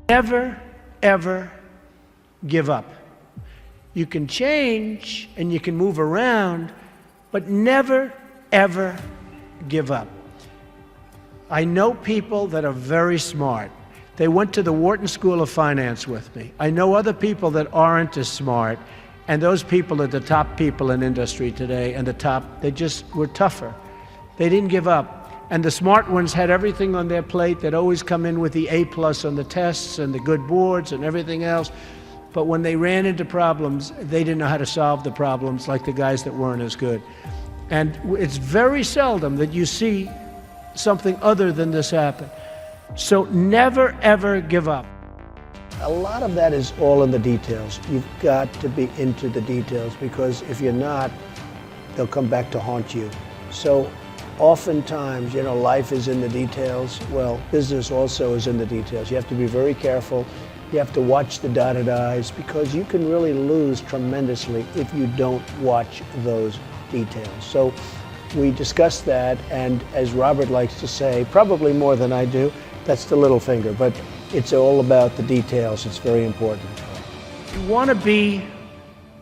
Never, ever give up. You can change and you can move around, but never, ever give up. I know people that are very smart. They went to the Wharton School of Finance with me. I know other people that aren't as smart, and those people are the top people in industry today, and they just were tougher. They didn't give up. And the smart ones had everything on their plate. They'd always come in with the A+ on the tests and the good boards and everything else. But when they ran into problems, they didn't know how to solve the problems like the guys that weren't as good. And it's very seldom that you see something other than this happen. So never, ever give up. A lot of that is all in the details. You've got to be into the details, because if you're not, they'll come back to haunt you. So oftentimes, life is in the details. Well, business also is in the details. You have to be very careful. You have to watch the dotted I's, because you can really lose tremendously if you don't watch those details. So we discussed that, and as Robert likes to say, probably more than I do, that's the little finger, but it's all about the details. It's very important. You want to be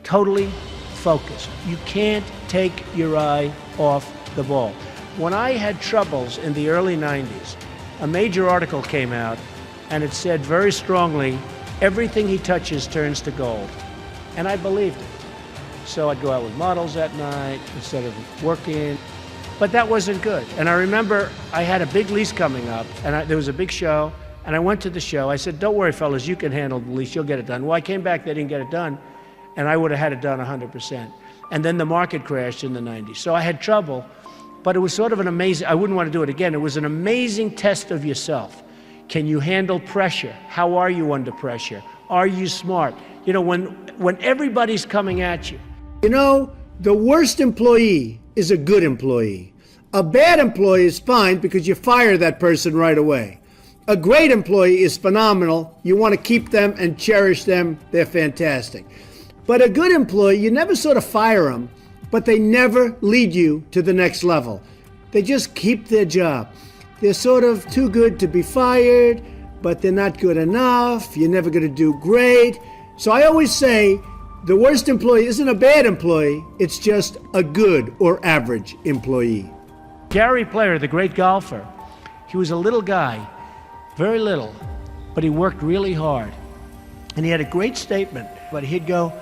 totally focused. You can't take your eye off the ball. When I had troubles in the early 90s, a major article came out, and it said very strongly, everything he touches turns to gold. And I believed it. So I'd go out with models at night instead of working. But that wasn't good. And I remember I had a big lease coming up, and there was a big show, and I went to the show. I said, don't worry, fellas, you can handle the lease, you'll get it done. Well, I came back, they didn't get it done, and I would have had it done 100%. And then the market crashed in the 90s. So I had trouble, but it was sort of an amazing, I wouldn't want to do it again. It was an amazing test of yourself. Can you handle pressure? How are you under pressure? Are you smart? When everybody's coming at you. The worst employee is a good employee. A bad employee is fine because you fire that person right away. A great employee is phenomenal. You want to keep them and cherish them. They're fantastic. But a good employee, you never sort of fire them, but they never lead you to the next level. They just keep their job. They're sort of too good to be fired, but they're not good enough. You're never going to do great. So I always say, the worst employee isn't a bad employee, it's just a good or average employee. Gary Player, the great golfer, he was a little guy, very little, but he worked really hard. And he had a great statement, but he'd go,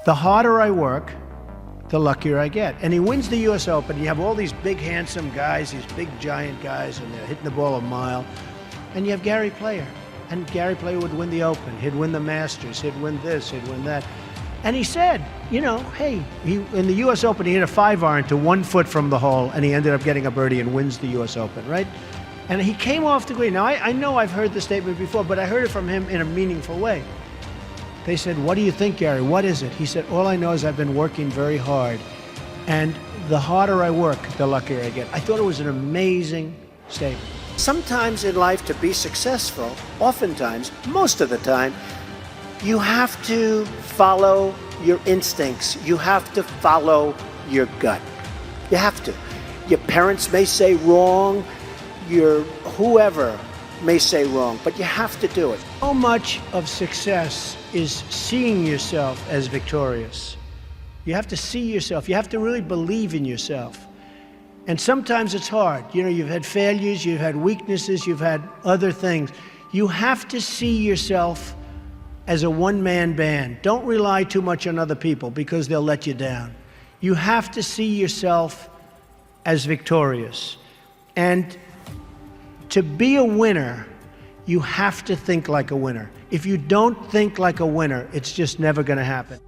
the harder I work, the luckier I get. And he wins the US Open. You have all these big, handsome guys, these big, giant guys, and they're hitting the ball a mile. And you have Gary Player. And Gary Player would win the Open. He'd win the Masters. He'd win this. He'd win that. And he said, hey, in the US Open, he hit a 5-iron to 1 foot from the hole, and he ended up getting a birdie and wins the US Open, right? And he came off the green. Now, I know I've heard the statement before, but I heard it from him in a meaningful way. They said, what do you think, Gary? What is it? He said, all I know is I've been working very hard, and the harder I work, the luckier I get. I thought it was an amazing statement. Sometimes in life, to be successful, oftentimes, most of the time, you have to follow your instincts. You have to follow your gut. You have to. Your parents may say wrong, your whoever may say wrong, but you have to do it. So much of success is seeing yourself as victorious. You have to see yourself. You have to really believe in yourself. And sometimes it's hard. You've had failures, you've had weaknesses, you've had other things. You have to see yourself as a one-man band. Don't rely too much on other people because they'll let you down. You have to see yourself as victorious. And to be a winner, you have to think like a winner. If you don't think like a winner, it's just never going to happen.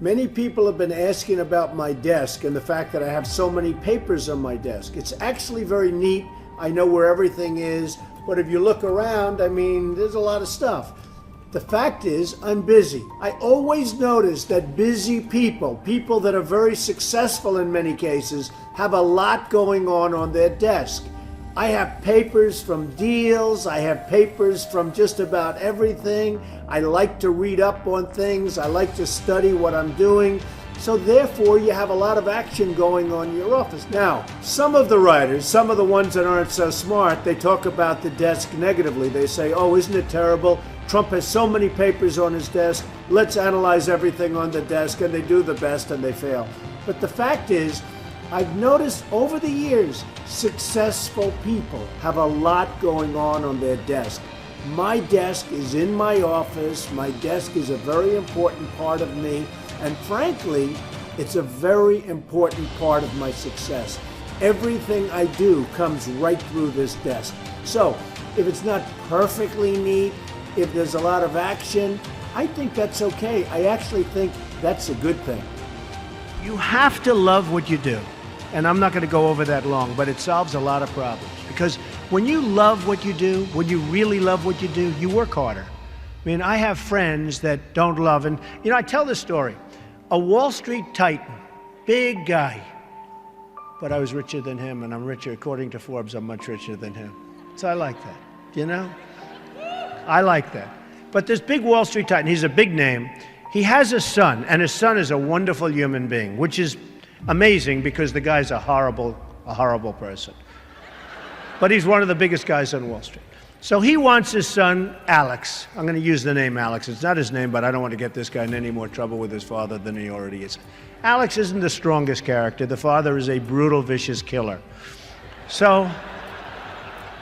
Many people have been asking about my desk and the fact that I have so many papers on my desk. It's actually very neat. I know where everything is, but if you look around, there's a lot of stuff. The fact is, I'm busy. I always notice that busy people that are very successful in many cases, have a lot going on their desk. I have papers from deals, I have papers from just about everything. I like to read up on things, I like to study what I'm doing. So therefore, you have a lot of action going on in your office. Now, some of the writers, some of the ones that aren't so smart, they talk about the desk negatively. They say, oh, isn't it terrible? Trump has so many papers on his desk. Let's analyze everything on the desk. And they do the best and they fail. But the fact is, I've noticed over the years, successful people have a lot going on their desk. My desk is in my office. My desk is a very important part of me. And frankly, it's a very important part of my success. Everything I do comes right through this desk. So if it's not perfectly neat, if there's a lot of action, I think that's okay. I actually think that's a good thing. You have to love what you do. And I'm not going to go over that long, but it solves a lot of problems. Because when you love what you do, when you really love what you do, you work harder. I mean, I have friends that don't love, and I tell this story. A Wall Street titan, big guy, but I was richer than him, and I'm richer, according to Forbes, I'm much richer than him. So I like that, I like that. But this big Wall Street titan, he's a big name. He has a son, and his son is a wonderful human being, which is amazing because the guy's a horrible person. But he's one of the biggest guys on Wall Street. So he wants his son, Alex. I'm going to use the name Alex. It's not his name, but I don't want to get this guy in any more trouble with his father than he already is. Alex isn't the strongest character. The father is a brutal, vicious killer. So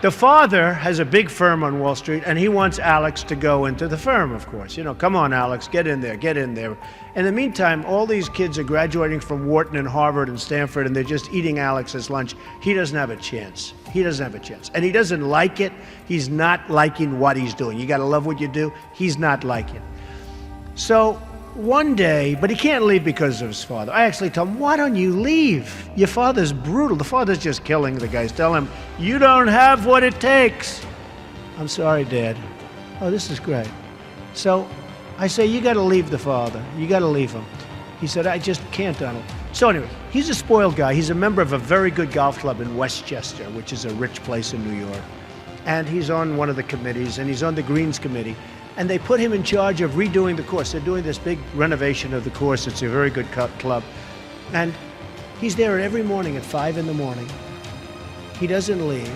the father has a big firm on Wall Street, and he wants Alex to go into the firm, of course. Come on, Alex, get in there, get in there. In the meantime, all these kids are graduating from Wharton and Harvard and Stanford, and they're just eating Alex's lunch. He doesn't have a chance. He doesn't have a chance. And he doesn't like it. He's not liking what he's doing. You got to love what you do. He's not liking it. So one day, but he can't leave because of his father. I actually tell him, why don't you leave? Your father's brutal. The father's just killing the guys. Tell him, you don't have what it takes. I'm sorry, Dad. Oh, this is great. So I say, you got to leave the father. You got to leave him. He said, I just can't, Donald. So anyway, he's a spoiled guy. He's a member of a very good golf club in Westchester, which is a rich place in New York. And he's on one of the committees, and he's on the Greens Committee. And they put him in charge of redoing the course. They're doing this big renovation of the course. It's a very good club. And he's there every morning at 5 in the morning. He doesn't leave.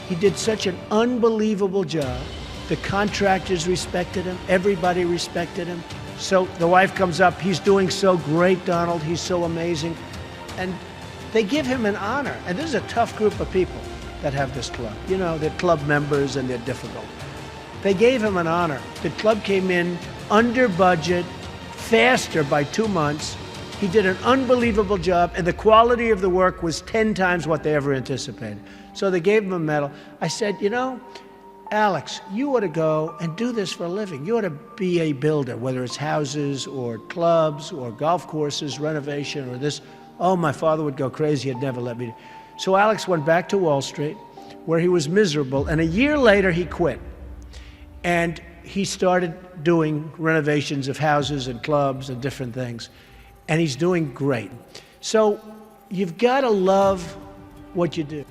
He did such an unbelievable job. The contractors respected him. Everybody respected him. So the wife comes up. He's doing so great, Donald. He's so amazing. And they give him an honor. And this is a tough group of people that have this club. They're club members and they're difficult. They gave him an honor. The club came in under budget, faster by 2 months. He did an unbelievable job, and the quality of the work was 10 times what they ever anticipated. So they gave him a medal. I said, Alex, you ought to go and do this for a living. You ought to be a builder, whether it's houses or clubs or golf courses, renovation or this. Oh, my father would go crazy. He'd never let me. So Alex went back to Wall Street, where he was miserable, and a year later he quit. And he started doing renovations of houses and clubs and different things. And he's doing great. So you've got to love what you do.